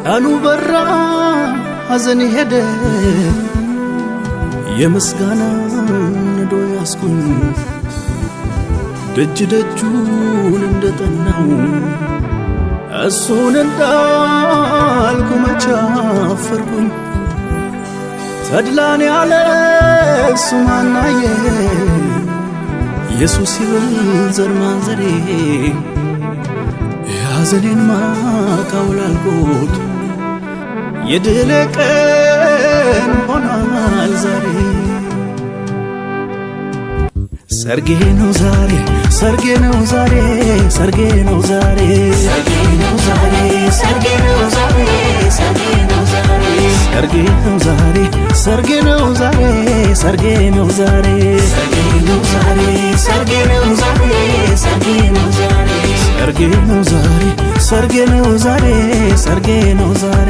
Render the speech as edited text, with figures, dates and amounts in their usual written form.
ቀኑ በራ ሐዘን ሄደ የምስጋና ነዶ ያስኩኝ ደጅ ደጁን እንደጠናው እሱን እንዳልኩ መቻፈርኩኝ ተድላን ያለ እሱ ማናየ ኢየሱስ ይብል ዘር ማንዘሬ ያዘኔን ማቃውላልኩት የድል ቀን ሆኗል ዛሬ ሰርጌ ነው ዛሬ ሰርጌ ነው ዛሬ ሰርጌ ነው ዛሬ ሰርጌ ነው ዛሬ ሰርጌ ነው ዛሬ ሰርጌ ነው ዛሬ ሰርጌ ነው ዛሬ ሰርጌ ነው ዛሬ ሰርጌ ነው ዛሬ ሰርጌ ነው ዛሬ ሰርጌ ነው ዛሬ ሰርጌ ነው ዛሬ ሰርጌ ነው ዛሬ ሰርጌ ነው ዛሬ ሰርጌ ነው ዛሬ